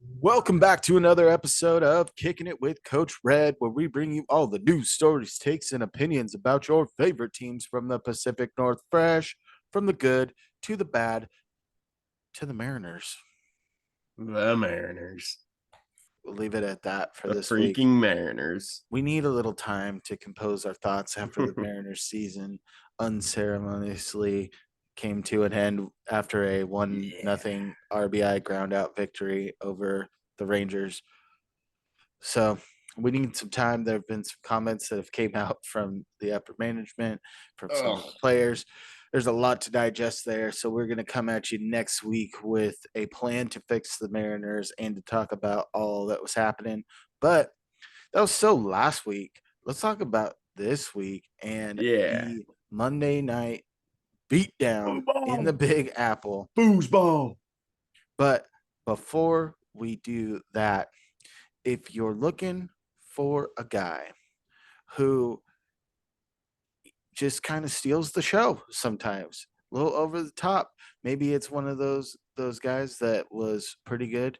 Welcome back to another episode of Kicking It with Coach Red, where we bring you all the news, stories, takes, and opinions about your favorite teams from the Pacific North, fresh from the good to the bad to the Mariners. The Mariners. We'll leave it at that for The this week. freaking Mariners. We need a little time to compose our thoughts after the Mariners season unceremoniously came to an end after a 1-0 RBI ground out victory over the Rangers. So we need some time. There have been some comments that have came out from the upper management, from some of the players. There's a lot to digest there. So we're going to come at you next week with a plan to fix the Mariners and to talk about all that was happening. But that was so last week. Let's talk about this week and the Monday night beatdown in the Big Apple. Foosball. But before we do that, if you're looking for a guy who just kind of steals the show sometimes, a little over the top, maybe it's one of those guys that was pretty good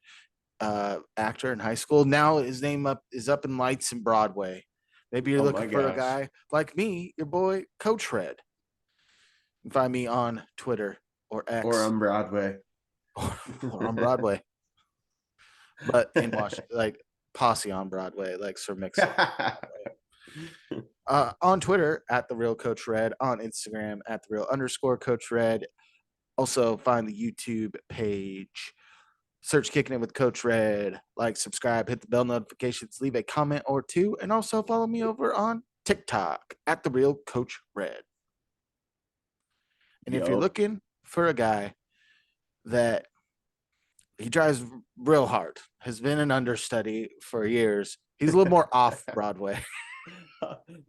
actor in high school. Now his name is up in lights in Broadway. Maybe you're looking for a guy like me, your boy Coach Red. You can find me on Twitter or X or on Broadway. or on Broadway, but in Washington, like Posse on Broadway, like Sir Mix. On Twitter at the real Coach Red, on Instagram at the real _Coach Red. Also find the YouTube page. Search Kicking It with Coach Red. Like, subscribe, hit the bell notifications, leave a comment or two, and also follow me over on TikTok at the real Coach Red. And if you're looking for a guy that he tries real hard, has been an understudy for years, he's a little more off Broadway.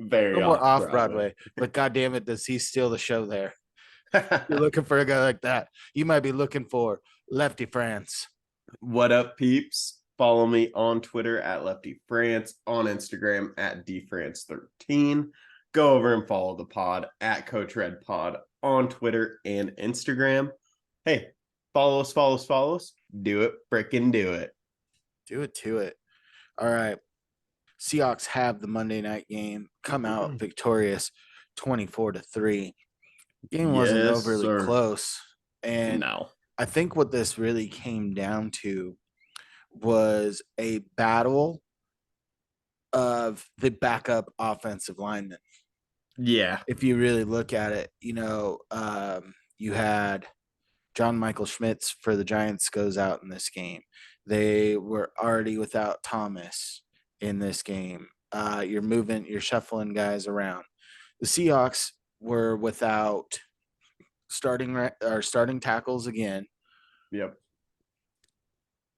Very a little more off Broadway. But God damn it, does he steal the show there? You're looking for a guy like that. You might be looking for Lefty France. What up, peeps? Follow me on Twitter at Lefty France, on Instagram at DFrance13. Go over and follow the pod at Coach Red Pod on Twitter and Instagram. Hey, follow us. Do it, frickin' do it. Do it to it. All right. Seahawks have the Monday night game, come out victorious 24-3. Game wasn't overly close. And I think what this really came down to was a battle of the backup offensive linemen. Yeah. If you really look at it, you had John Michael Schmitz for the Giants goes out in this game. They were already without Thomas in this game. You're shuffling guys around. The Seahawks were without starting tackles again. Yep.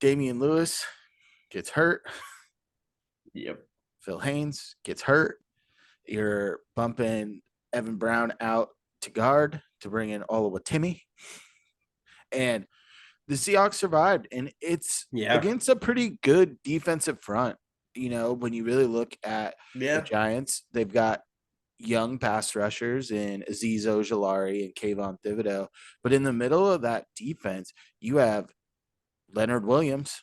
Damian Lewis gets hurt. Yep. Phil Haynes gets hurt. You're bumping Evan Brown out to guard to bring in Olawatimi. And the Seahawks survived, and it's against a pretty good defensive front. When you really look at the Giants, they've got young pass rushers in Azeez Ojulari and Kayvon Thibodeau. But in the middle of that defense, you have Leonard Williams,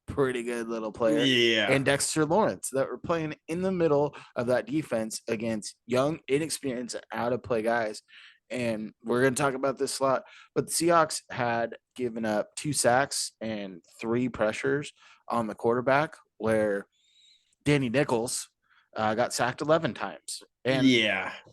pretty good little player, and Dexter Lawrence that were playing in the middle of that defense against young, inexperienced, out-of-play guys. And we're going to talk about this a lot, but the Seahawks had given up 2 sacks and 3 pressures on the quarterback, where Danny Nichols got sacked 11 times. And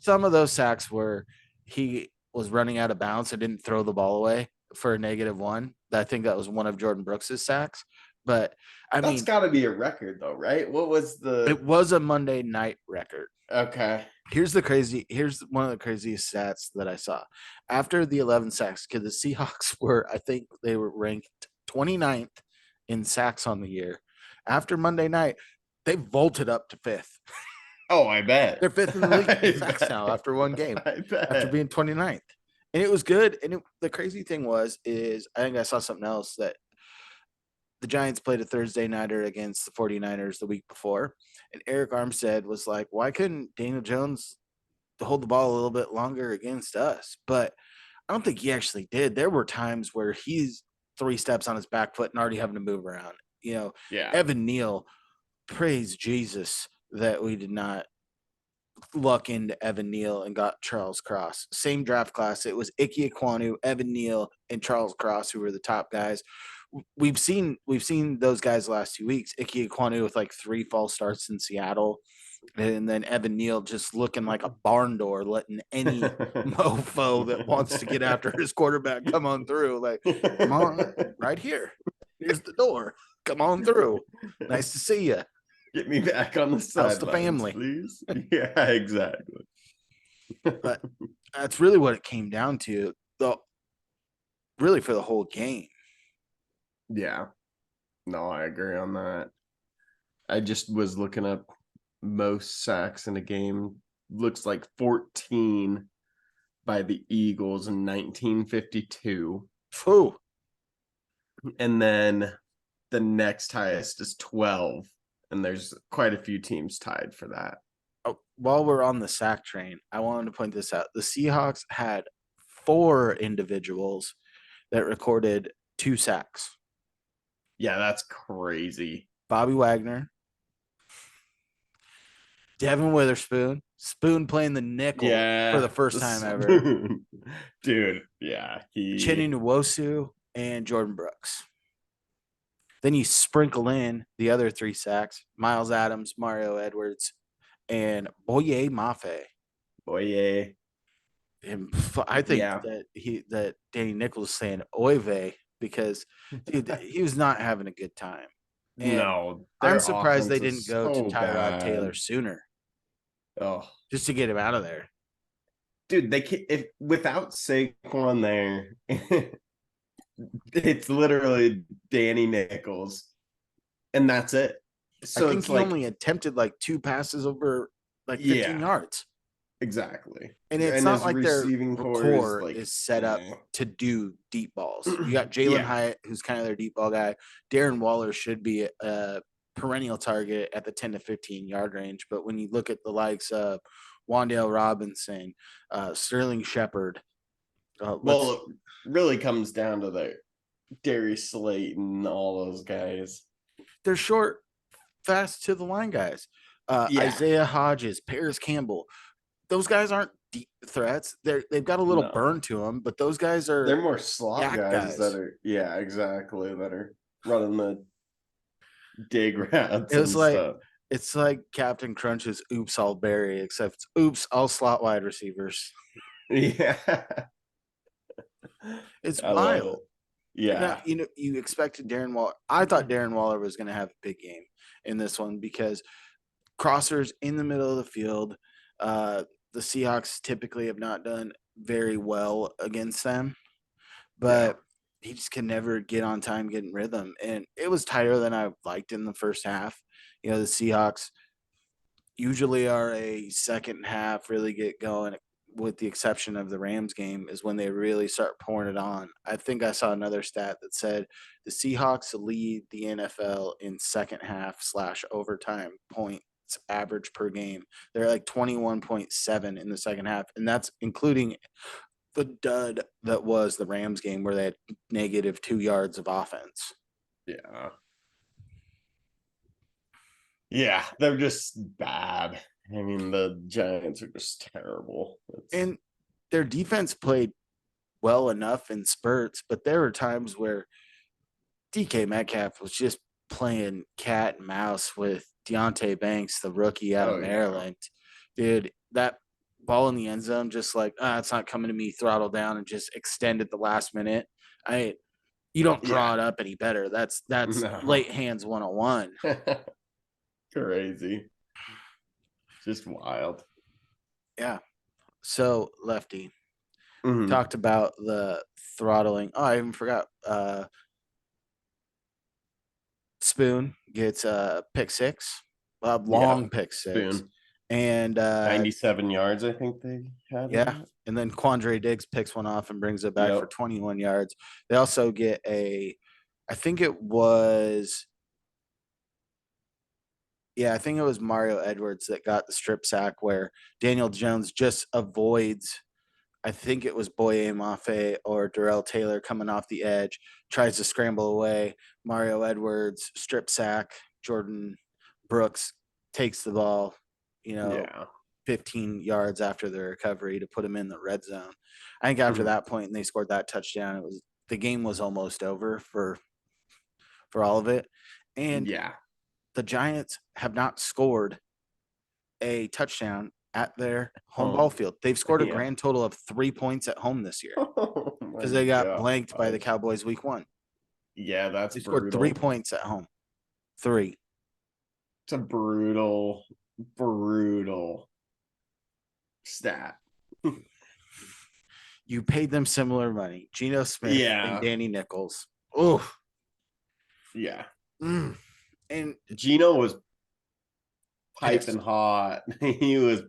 some of those sacks were he was running out of bounds and didn't throw the ball away for a -1. I think that was one of Jordan Brooks's sacks. But that's got to be a record, though, right? What was it was a Monday night record. Okay. Here's one of the craziest stats that I saw. After the 11 sacks, because the Seahawks they were ranked 29th in sacks on the year. After Monday night, they vaulted up to 5th. Oh, I bet. They're 5th in the league in sacks now after one game, after being 29th. And it was good. And the crazy thing is I think I saw something else that the Giants played a Thursday nighter against the 49ers the week before. And Eric Armstead was like, why couldn't Daniel Jones hold the ball a little bit longer against us? But I don't think he actually did. There were times where he's 3 steps on his back foot and already having to move around. Yeah. Evan Neal, praise Jesus that we did not luck into Evan Neal and got Charles Cross. Same draft class. It was Ike Ekwonu, Evan Neal, and Charles Cross who were the top guys. We've seen those guys the last 2 weeks. Ike Ekwonu with like 3 false starts in Seattle. And then Evan Neal just looking like a barn door, letting any mofo that wants to get after his quarterback come on through. Like, come on, right here. Here's the door. Come on through. Nice to see you. Get me back on the How's the sidelines, family? please. Yeah, exactly. But that's really what it came down to, though. Really, for the whole game. Yeah. No, I agree on that. I just was looking up most sacks in a game. Looks like 14 by the Eagles in 1952. Phew. And then the next highest is 12. And there's quite a few teams tied for that. Oh, while we're on the sack train, I wanted to point this out. The Seahawks had 4 individuals that recorded 2 sacks. Yeah, that's crazy. Bobby Wagner, Devin Witherspoon, Spoon playing the nickel for the first time ever. Dude, yeah. Chinny Nwosu and Jordan Brooks. Then you sprinkle in the other 3 sacks: Miles Adams, Mario Edwards, and Boye Mafe. Boye. And I think that Danny Nichols is saying Oive because dude, he was not having a good time. And No, I'm surprised they didn't go to Tyrod Taylor bad. sooner. Oh, Just to get him out of there. dude, they can't, if without Saquon there, it's literally Danny Nichols, and that's it. So I think it's he only attempted like 2 passes over like 15 yards. Exactly. And it's not his like their receiving core like, is set up to do deep balls. You got Jalen Hyatt, who's kind of their deep ball guy. Darren Waller should be a perennial target at the 10 to 15 yard range. But when you look at the likes of Wandale Robinson, Sterling Shepard. Well, it really comes down to the Darius Slayton, all those guys. They're short, fast to the line guys. Isaiah Hodges, Paris Campbell. Those guys aren't deep threats. They've got a little burn to them, but those guys they're more slot guys that are exactly, that are running the dig routes and stuff. It's like Captain Crunch's Oops All Berry, except it's Oops All Slot Wide Receivers. Yeah. It's wild. Yeah. You expected Darren Waller. I thought Darren Waller was going to have a big game in this one because crossers in the middle of the field. The Seahawks typically have not done very well against them, but he just can never get on time, get in rhythm. And it was tighter than I liked in the first half. The Seahawks usually are a second half really get going, with the exception of the Rams game, is when they really start pouring it on. I think I saw another stat that said the Seahawks lead the NFL in second half / overtime points average per game. They're like 21.7 in the second half, and that's including the dud that was the Rams game where they had -2 yards of offense. Yeah. Yeah, they're just bad. I mean, the Giants are just terrible. And their defense played well enough in spurts, but there were times where DK Metcalf was just playing cat and mouse with Deontay Banks, the rookie out of Maryland. Dude, that ball in the end zone, just like, it's not coming to me, throttle down and just extend at the last minute. You don't draw it up any better. That's late hands 101. Crazy. Just wild. Yeah. So, Lefty, talked about the throttling. Oh, I even forgot. Spoon gets a pick 6, a long pick 6. Spoon. And 97 yards, I think they had. Yeah. And then Quandre Diggs picks one off and brings it back for 21 yards. They also get I think it was Mario Edwards that got the strip sack where Daniel Jones just avoids I think it was Boye Mafe or Darrell Taylor coming off the edge, tries to scramble away. Mario Edwards, strip sack. Jordan Brooks takes the ball, you know, Yeah. 15 yards after the recovery to put him in the red zone. I think after Mhm. that point and they scored that touchdown, it was the game was almost over for all of it. And Yeah. the Giants have not scored a touchdown at their home ball Home. field. They've scored a Yeah. grand total of 3 points at home this year Oh my because they got god. blanked by the Cowboys week 1. Yeah, that's They scored 3 brutal. points at home. 3. It's a brutal stat. You paid them similar money. Geno Smith and Yeah. Danny Nichols. Oh, Yeah. and Gino was piping pissed. hot. He was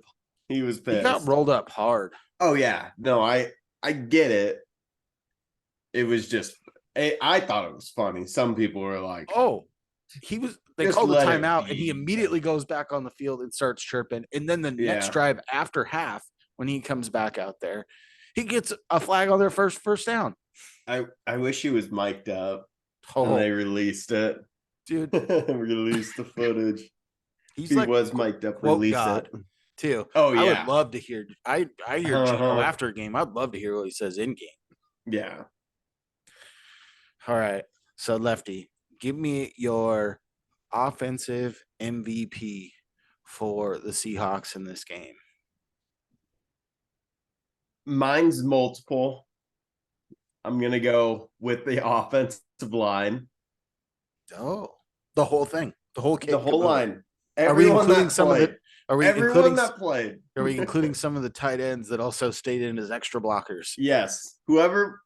He got pissed. rolled up hard. Oh yeah. No, I get it. It was just I thought it was funny. Some people were like, Oh, they just called the let it timeout and he be. immediately goes back on the field and starts chirping. And then the next Yeah. drive after half, when he comes back out there, he gets a flag on their first down. I wish he was mic'd up and Oh, they released it. dude, Released the footage. If he's he like was mic'd up, quote release it. God too. Oh I would yeah. love to hear. I hear Gino Uh-huh. after a game. I'd love to hear what he says in game. Yeah. All right, so Lefty, give me your offensive MVP for the Seahawks in this game. Mine's multiple. I'm gonna go with the offensive line. Oh, the whole thing, the whole The kit whole caboodle. line. Are we Everyone including that some of played. the? Are we Everyone including? that played. Are we including some of the tight ends that also stayed in as extra blockers? Yes. Whoever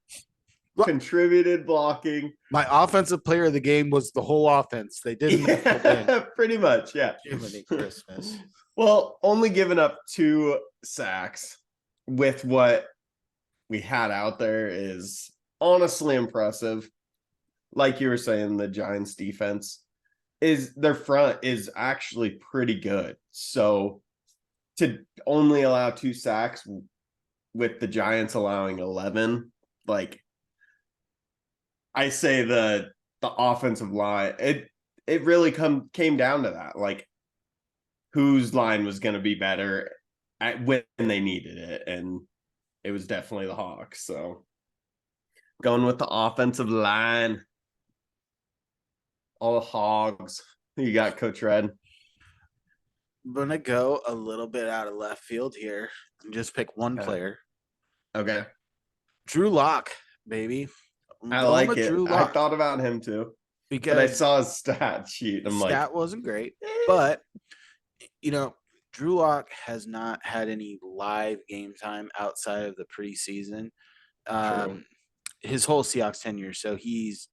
contributed blocking. My offensive player of the game was the whole offense. They did enough to win. Yeah, pretty much. Yeah. Jiminy Christmas. Well, only giving up 2 sacks with what we had out there is honestly impressive. Like you were saying, the Giants defense is their front is actually pretty good. So to only allow 2 sacks with the Giants allowing 11, like I say the offensive line, it really came down to that. Like whose line was going to be better when they needed it, and it was definitely the Hawks. So going with the offensive line, all the Hogs. You got Coach Red. I'm gonna go a little bit out of left field here and just pick one player. Okay. Drew Lock, baby. I'm I going like with it. Drew I Lock thought about him too, but I because saw his stat sheet. his I'm like, stat wasn't great, but you know, Drew Lock has not had any live game time outside of the preseason. true. Um, his whole Seahawks tenure, so he's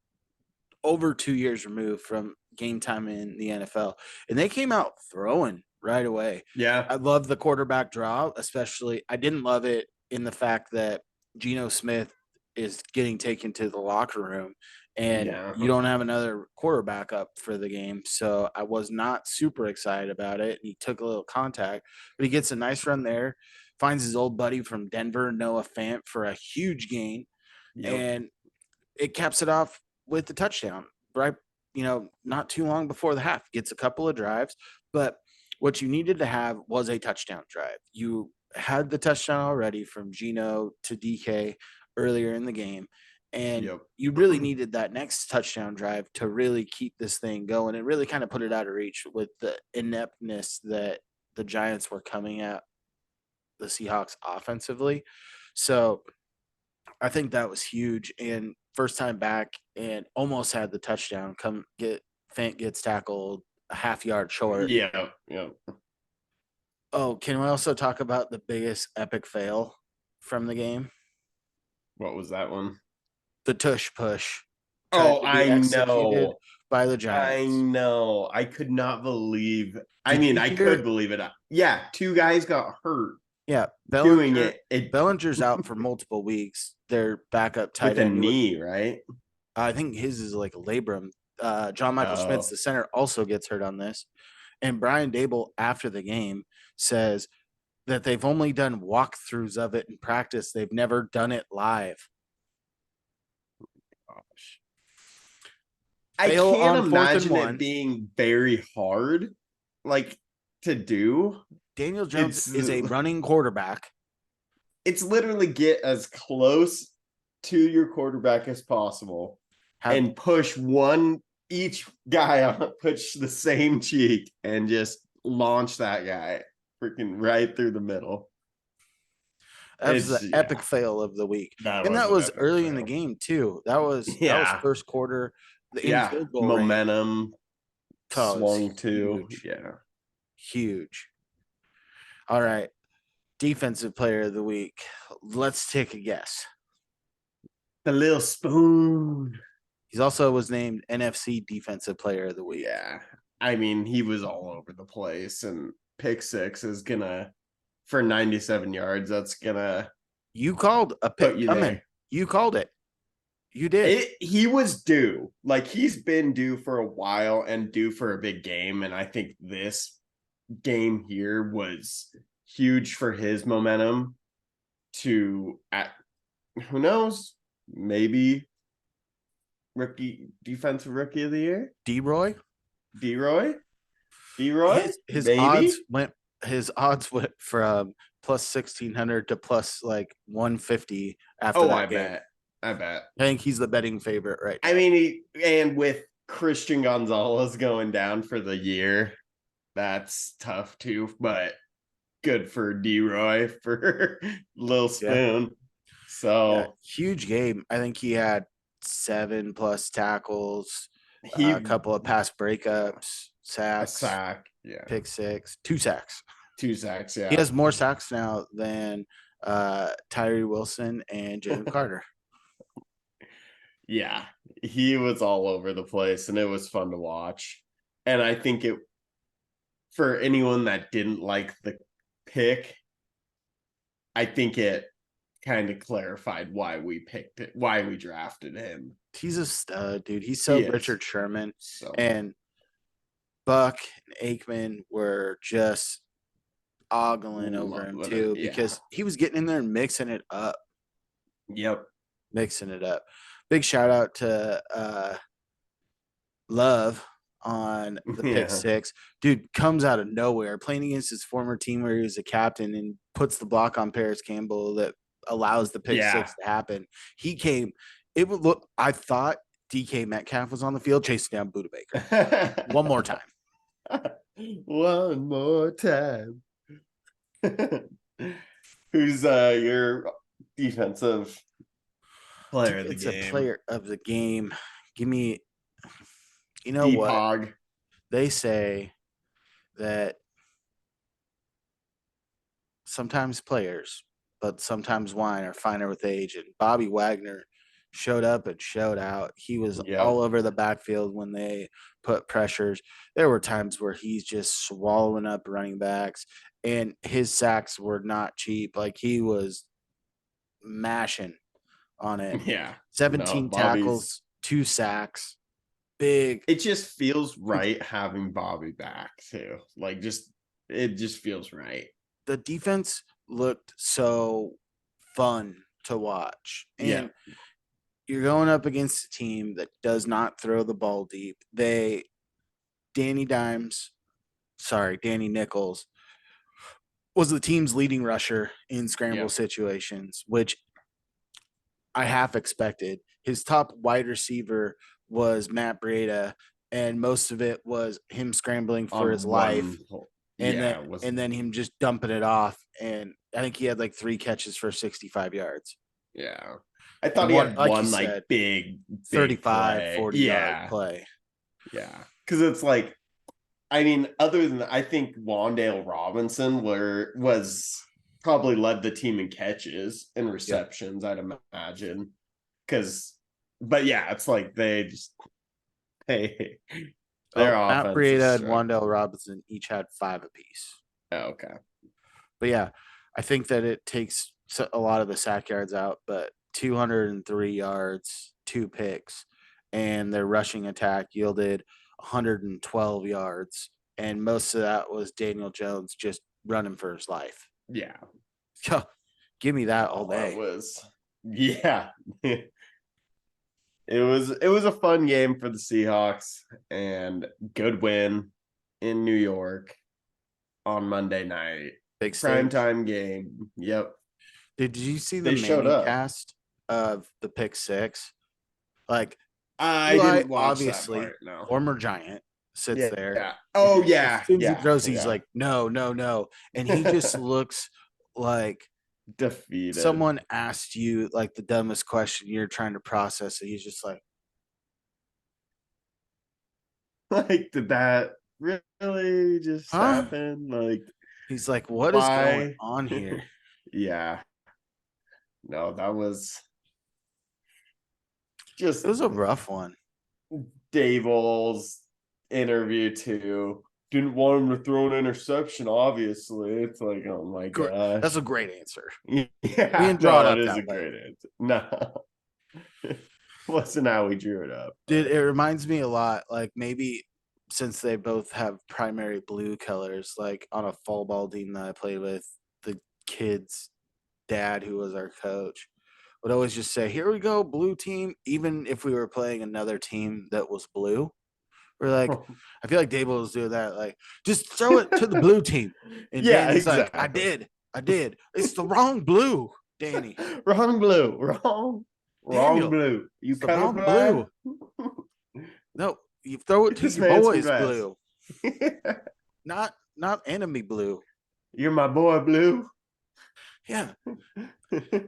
over 2 years removed from game time in the NFL, and they came out throwing right away. Yeah. I love the quarterback draw, especially. I didn't love it in the fact that Geno Smith is getting taken to the locker room and Yeah. you don't have another quarterback up for the game. So I was not super excited about it. He took a little contact, but he gets a nice run there, finds his old buddy from Denver, Noah Fant, for a huge gain, Yep. and it caps it off with the touchdown, right? Not too long before the half, gets a couple of drives, but what you needed to have was a touchdown drive. You had the touchdown already from Geno to DK earlier in the game, and Yep. you really needed that next touchdown drive to really keep this thing going and really kind of put it out of reach with the ineptness that the Giants were coming at the Seahawks offensively. So I think that was huge. And first time back and almost had the touchdown. Fant gets tackled a half yard short. Yeah. Yeah. Oh, can we also talk about the biggest epic fail from the game? What was that one? The tush push trying Oh, to be I executed know. by the I Giants. know. I could not believe. I Did mean, you I could hear? believe it. Yeah, 2 guys got hurt Yeah, doing Bellinger. it. It Bellinger's out for multiple weeks. Their backup tight with a end. knee, right? I think his is like a labrum. John Michael Schmitz, Oh, the center, also gets hurt on this. And Brian Dable, after the game, says that they've only done walkthroughs of it in practice. They've never done it live. Gosh. I Fail can't on 4th and imagine 1. it being very hard, like to do. Daniel Jones It's is a running quarterback. it's literally get as close to your quarterback as possible and push one each guy on, push the same cheek and just launch that guy freaking right through the middle. That was the It's epic fail of the week. that And was that an was epic early in the fail. game too. That was Yeah. first quarter. The in Yeah. field goal range Momentum was swung to. huge. Yeah. Huge. All right. Defensive player of the week. Let's take a guess. The little spoon. He's also was named NFC Defensive Player of the Week. Yeah. I mean, he was all over the place, and pick six is gonna for 97 yards. That's gonna You called a put pick you coming. there. You called it. You did. He was due. Like he's been due for a while and due for a big game. And I think this game here was huge for his momentum to at who knows, maybe defensive rookie of the year. D-Roy? D-Roy? His Maybe? odds went from plus 1,600 to plus like 150 after Oh, that game. I bet. I think he's the betting favorite right now. I mean, and with Christian Gonzalez going down for the year, that's tough too, but good for D-Roy for Lil Spoon. Yeah. So huge game. I think he had 7+ tackles, a couple of pass breakups, sacks, pick six, 2 sacks. 2 sacks, yeah. He has more sacks now than Tyree Wilson and Jalen Carter. Yeah, he was all over the place, and it was fun to watch. And I think it, for anyone that didn't like the pick, I think it kind of clarified why we picked it, why we drafted him. He's a stud, dude. He's so Richard Sherman. And Buck and Aikman were just ogling over him too, because he was getting in there and mixing it up. Yep. Mixing it up. Big shout out to Love on the pick six. Dude comes out of nowhere, playing against his former team where he was a captain, and puts the block on Paris Campbell that allows the pick six to happen. He came. It would look. I thought DK Metcalf was on the field chasing down Buda Baker. One more time. One more time. Who's your defensive player of the game? Player of the game. Give me. You know what? Hog. They say that sometimes players, but sometimes wine are finer with age. And Bobby Wagner showed up and showed out. He was all over the backfield when they put pressures. There were times where he's just swallowing up running backs, and his sacks were not cheap. Like, he was mashing on it. Yeah. 17 tackles, 2 sacks. Big. It just feels right having Bobby back too. Like, it just feels right. The defense looked so fun to watch. And you're going up against a team that does not throw the ball deep. Danny Nichols was the team's leading rusher in scramble situations, which I half expected. His top wide receiver was Matt Breida, and most of it was him scrambling for his life. And then him just dumping it off. And I think he had like 3 catches for 65 yards. Yeah. I thought he had one big 35, 40 yard play. Yeah. Because it's like, I mean, other than I think Wan'Dale Robinson was probably led the team in catches and receptions, I'd imagine. But yeah, it's like they're offense. Matt Breida and Wan'Dale Robinson each had 5 apiece. Oh, okay. But yeah, I think that it takes a lot of the sack yards out, but 203 yards, 2 picks, and their rushing attack yielded 112 yards. And most of that was Daniel Jones just running for his life. Yeah. Give me that all That day. was yeah. It was a fun game for the Seahawks and good win in New York on Monday night. Big stage. Primetime game. Yep. Did you see the They showed Manning up. cast of the pick six? Like I Eli, didn't watch that obviously, part. No. former Giant, sits Yeah. there. Yeah. Oh And as yeah. soon as he Yeah. throws, he's Yeah. like, no, no, no. And he just looks like Defeated. someone asked you like the dumbest question. You're trying to process it. He's just like, Like, did that really just huh? happen? Like, He's like, what is going why? on here? Yeah. No, that was It just was a rough one. Dable's interview too. Didn't want him to throw an interception, obviously. It's like, oh my That's gosh. a great answer. We Yeah, didn't draw it no, it up is a that way. great answer. No. Wasn't how we drew it up. Dude, it reminds me a lot, like maybe since they both have primary blue colors, like on a fall ball team that I played with, the kid's dad, who was our coach, would always just say, here we go, blue team. Even if we were playing another team that was blue, we're like, I feel like Dable was doing that, like, just throw it to the blue team. And Yeah, Danny's like, exactly. I did. It's the wrong blue, Danny. Wrong blue. Wrong Daniel, blue. You it's the wrong colorblind? blue. No, you throw it Get to this your man some boys grass. blue, not enemy blue. You're my boy, Blue. Yeah.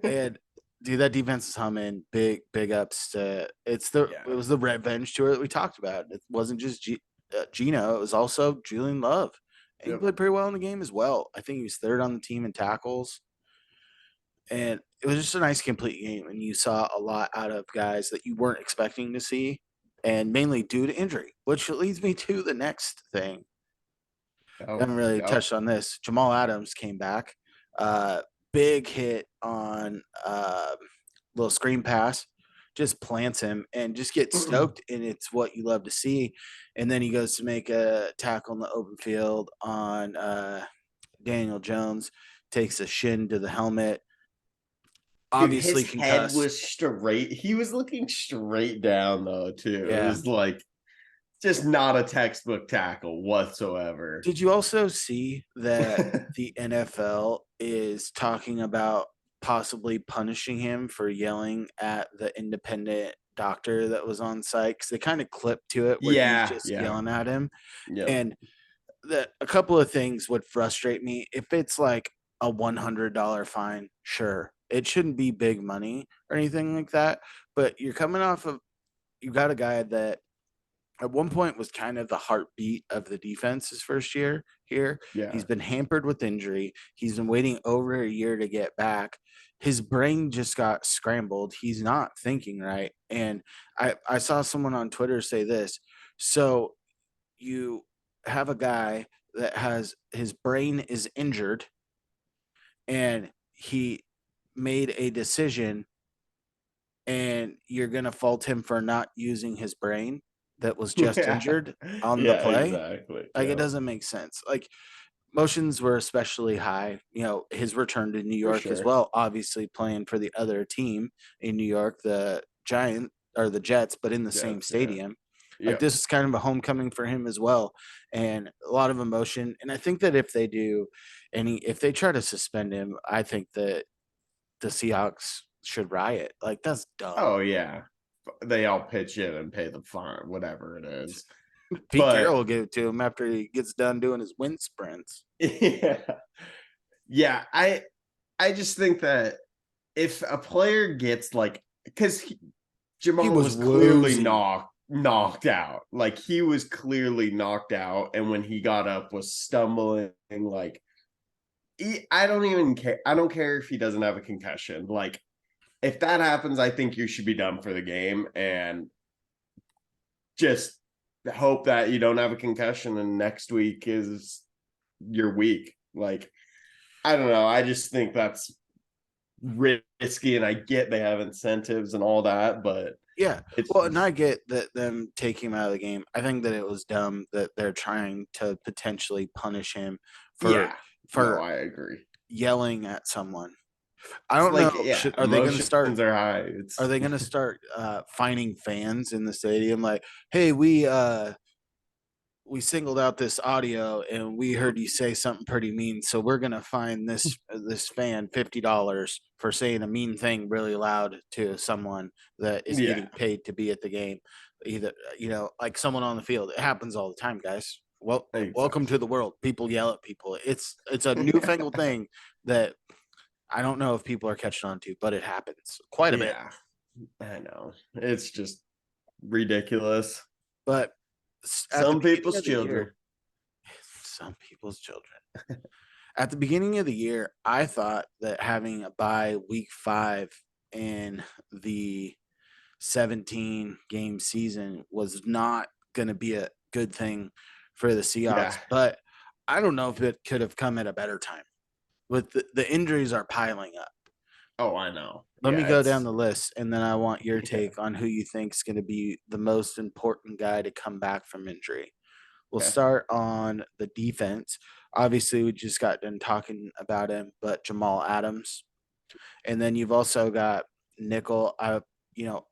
And dude, that defense is humming. Big ups to it Yeah. was the revenge tour that we talked about. It wasn't just Gino, it was also Julian Love. And he Yep. played pretty well in the game as well. I think he was third on the team in tackles. And it was just a nice complete game. And you saw a lot out of guys that you weren't expecting to see, and mainly due to injury, which leads me to the next thing. We Oh, haven't really yep. touched on this. Jamal Adams came back. Uh, Big hit on little screen pass, just plants him and just gets stoked. And it's what you love to see. And then he goes to make a tackle in the open field on Daniel Jones, takes a shin to the helmet. Dude, Obviously his head concussed. was straight. He was looking straight down though, too. It Yeah. was like just not a textbook tackle whatsoever. Did you also see that the NFL is talking about possibly punishing him for yelling at the independent doctor that was on site? Because they kind of clipped to it where he's Yeah, just yeah. yelling at him. Yep. And a couple of things would frustrate me. If it's like a $100 fine, sure. It shouldn't be big money or anything like that. But you're coming off of, you got a guy that at one point was kind of the heartbeat of the defense his first year here. Yeah. He's been hampered with injury. He's been waiting over a year to get back. His brain just got scrambled. He's not thinking right. And I saw someone on Twitter say this. So you have a guy that has his brain is injured and he made a decision, and you're going to fault him for not using his brain that was just Yeah. injured on the Yeah, play. exactly. Like, it Yeah. doesn't make sense. Like, motions were especially high. His return to New For York as sure. well, obviously playing for the other team in New York, the Giant or the Jets, but in the same Jets, yeah. stadium. Like, Yeah. this is kind of a homecoming for him as well, and a lot of emotion. And I think that if they do if they try to suspend him, I think that the Seahawks should riot. Like, that's dumb. Oh yeah. They all pitch in and pay the fine, whatever it is. Pete Carroll But will give it to him after he gets done doing his wind sprints. yeah. Yeah, I just think that if a player gets like because He Jamal was was clearly woozy. knocked out. Like he was clearly knocked out, and when he got up, was stumbling. Like I don't even care. I don't care if he doesn't have a concussion. Like if that happens, I think you should be done for the game, and just hope that you don't have a concussion, and next week is your week. Like I don't know. I just think that's risky, and I get they have incentives and all that, but Yeah. it's Well, and I get that them taking him out of the game. I think that it was dumb that they're trying to potentially punish him for yeah. No, for I agree. yelling at someone. I It's don't know. like, yeah, Are they going to emotions start? are high. Are It's they going to start finding fans in the stadium? Like, hey, we singled out this audio and we heard you say something pretty mean, so we're gonna fine this fan $50 for saying a mean thing really loud to someone that is yeah, getting paid to be at the game. Either like someone on the field. It happens all the time, guys. Well, welcome to exactly. the world. People yell at people. It's a newfangled thing that I don't know if people are catching on to, but it happens quite a bit. Yeah, I know. It's just ridiculous. But at the Some beginning people's of the year, children. some people's children. At the beginning of the year, I thought that having a bye week 5 in the 17 game season was not going to be a good thing for the Yeah. Seahawks, but I don't know if it could have come at a better time. With the injuries are piling up. Oh, I know. Let me Yeah, go down it's the list, and then I want your yeah. take on who you think is going to be the most important guy to come back from injury. We'll Okay. start on the defense. Obviously, we just got done talking about him, but Jamal Adams. And then you've also got nickel,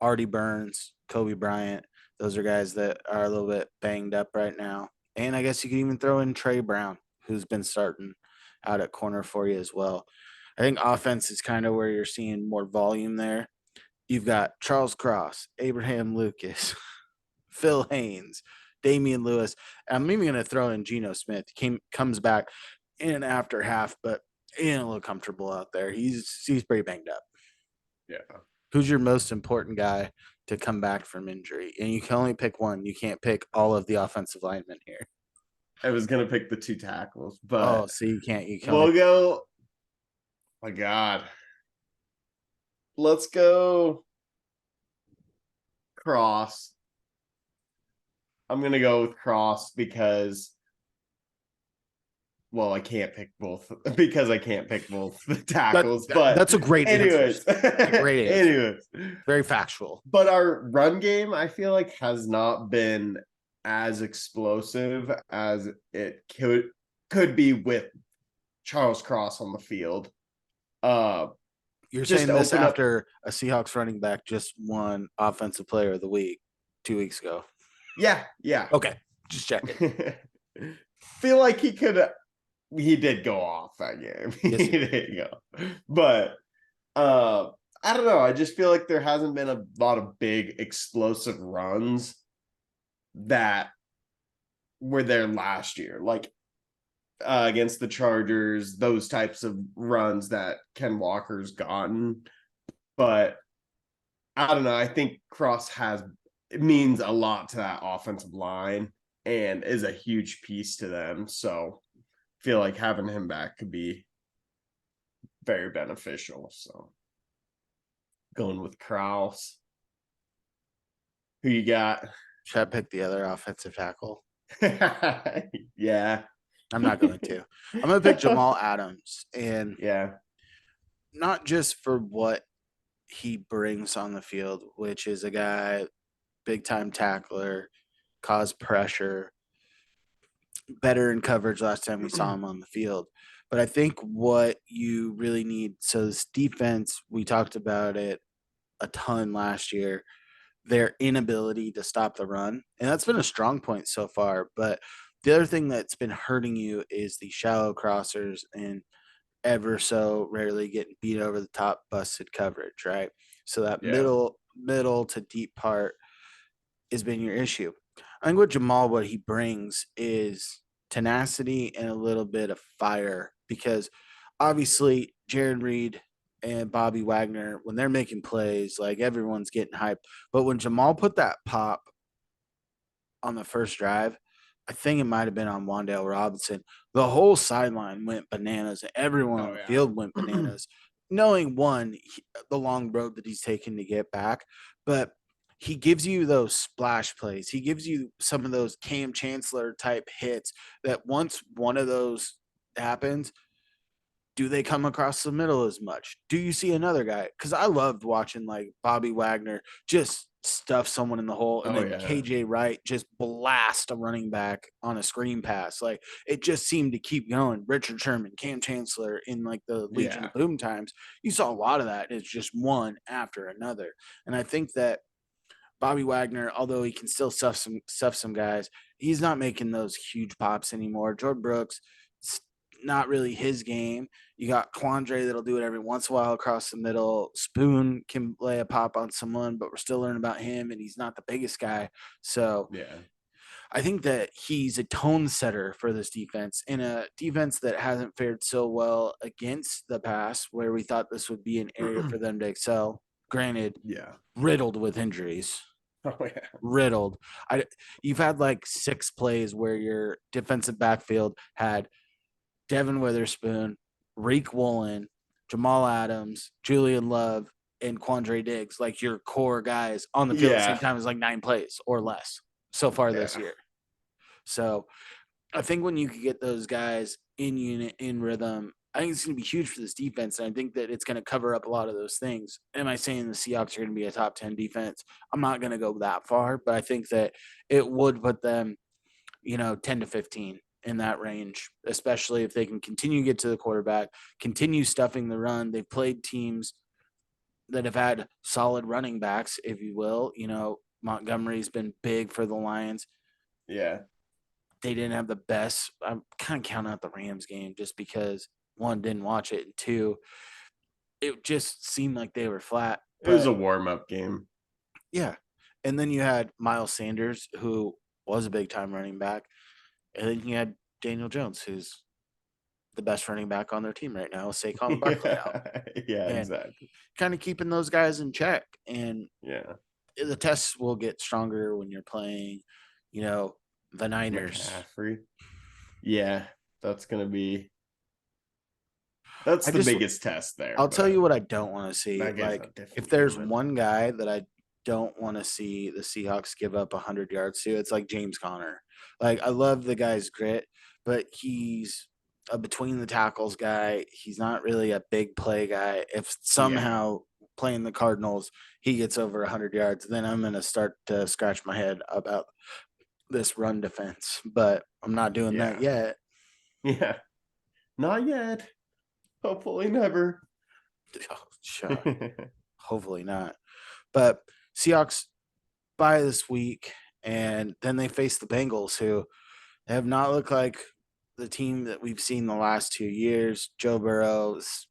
Artie Burns, Kobe Bryant. Those are guys that are a little bit banged up right now. And I guess you could even throw in Trey Brown, who's been starting out at corner for you as well. I think offense is kind of where you're seeing more volume there. You've got Charles Cross, Abraham Lucas, Phil Haynes, Damian Lewis. I'm even going to throw in Geno Smith. Comes back in after half, but he ain't a little comfortable out there. He's pretty banged up. Yeah. Who's your most important guy to come back from injury? And you can only pick one. You can't pick all of the offensive linemen here. I was gonna pick the two tackles, Oh, but so you can't. You can only. we'll go. My God. Let's go Cross. I'm gonna go with Cross because I can't pick both because I can't pick both the That, tackles. But that's a great answer. anyways, A great answer. anyways, Very factual. but our run game, I feel like, has not been as explosive as it could be with Charles Cross on the field. Uh, You're just saying to this open up. after a Seahawks running back just won Offensive Player of the Week 2 weeks ago. Yeah, yeah. Okay, just checking. Feel like he could. He did go off that game. Yes, He did go, but I don't know. I just feel like there hasn't been a lot of big explosive runs that were there last year, like against the Chargers, those types of runs that Ken Walker's gotten. But I don't know. I think Cross it means a lot to that offensive line and is a huge piece to them. So I feel like having him back could be very beneficial. So going with Kraus. Who you got? should I pick the other offensive tackle? Yeah. I'm not going to. I'm going to pick Jamal Adams, and Yeah. not just for what he brings on the field, which is a guy, big time tackler, cause pressure, better in coverage last time we saw him on the field. But I think what you really need, so this defense, we talked about it a ton last year, their inability to stop the run. And that's been a strong point so far. But the other thing that's been hurting you is the shallow crossers and ever so rarely getting beat over the top busted coverage, right? So that Yeah. middle to deep part has been your issue. I think with Jamal, what he brings is tenacity and a little bit of fire because obviously Jared Reed and Bobby Wagner, when they're making plays, like everyone's getting hyped. But when Jamal put that pop on the first drive, I think it might have been on Wandale Robinson. The whole sideline went bananas. And everyone on Oh the yeah. field went bananas, knowing the long road that he's taken to get back. But he gives you those splash plays. He gives you some of those Cam Chancellor type hits that once one of those happens, Do they come across the middle as much? Do you see another guy? Because I loved watching like Bobby Wagner just stuff someone in the hole, and Oh then yeah. KJ Wright just blast a running back on a screen pass. Like it just seemed to keep going. Richard Sherman, Cam Chancellor in like the Legion Yeah. of Boom times, you saw a lot of that. It's just one after another. And I think that Bobby Wagner, although he can still stuff some guys, he's not making those huge pops anymore. Jordan Brooks, it's not really his game. You got Quandre that'll do it every once in a while across the middle. Spoon can lay a pop on someone, but we're still learning about him, and he's not the biggest guy. So Yeah. I think that he's a tone setter for this defense, in a defense that hasn't fared so well against the pass, where we thought this would be an area for them to excel. Granted, Yeah. riddled with injuries. Oh yeah. Riddled. You've had like 6 plays where your defensive backfield had Devin Witherspoon, Reek Woolen, Jamal Adams, Julian Love, and Quandre Diggs, like your core guys on the field at the Yeah. same time as like 9 plays or less so far this Yeah. year. So I think when you could get those guys in unit, in rhythm, I think it's going to be huge for this defense. And I think that it's going to cover up a lot of those things. Am I saying the Seahawks are going to be a top 10 defense? I'm not going to go that far, but I think that it would put them, 10 to 15 in that range, especially if they can continue to get to the quarterback, continue stuffing the run. They've played teams that have had solid running backs, if you will. Montgomery's been big for the Lions. Yeah. They didn't have the best. I'm kind of counting out the Rams game just because, one, didn't watch it, and two, it just seemed like they were flat. It was But a warm-up game. yeah. And then you had Miles Sanders, who was a big time running back. And then you had Daniel Jones, who's the best running back on their team right now, Saquon Barkley out. Yeah, And exactly. kind of keeping those guys in check. And Yeah. the tests will get stronger when you're playing, the Niners. McCaffrey. Yeah, that's gonna be that's I the just biggest test there. I'll tell But you what I don't want to see. that game's Like, not if definitely there's coming. one guy that I don't want to see the Seahawks give up 100 yards to, it's like James Conner. Like, I love the guy's grit, but he's a between the tackles guy. He's not really a big play guy. If Yeah. somehow playing the Cardinals, he gets over 100 yards, then I'm going to start to scratch my head about this run defense. But I'm not doing that Yeah. yet. Yeah. Not yet. Hopefully never. Oh, sure. Hopefully not. But Seahawks bye this week, and then they face the Bengals, who have not looked like the team that we've seen the last 2 years. Joe Burrow's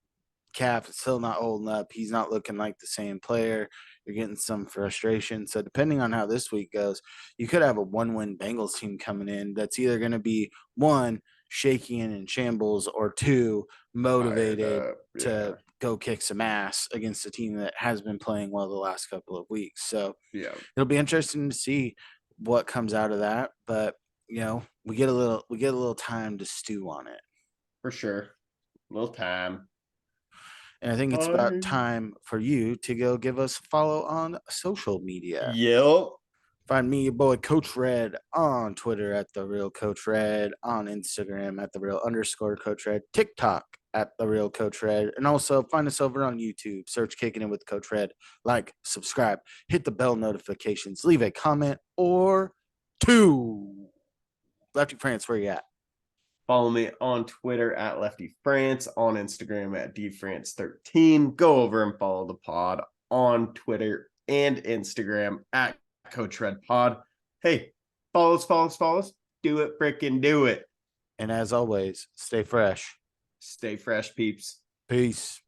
calf is still not holding up. He's not looking like the same player. You're getting some frustration. So depending on how this week goes, you could have a 1-win Bengals team coming in that's either going to be, one, shaky and in shambles, or two, Fired motivated up. Yeah. to go kick some ass against a team that has been playing well the last couple of weeks. So Yeah. it'll be interesting to see what comes out of that. But we get a little time to stew on it. For sure. A little time. And I think it's about time for you to go give us a follow on social media. Yep. Find me, your boy Coach Red, on Twitter at the Real Coach Red, on Instagram at the Real_Coach Red, TikTok at the Real Coach Red, and also find us over on YouTube. Search Kicking It with Coach Red. Like, subscribe, hit the bell notifications, leave a comment or two. Lefty France, where you at? Follow me on Twitter at Lefty France, on Instagram at DFrance13. Go over and follow the pod on Twitter and Instagram at Coach Red Pod. Hey, follow us. Do it, freaking do it. And as always, stay fresh. Stay fresh, peeps. Peace.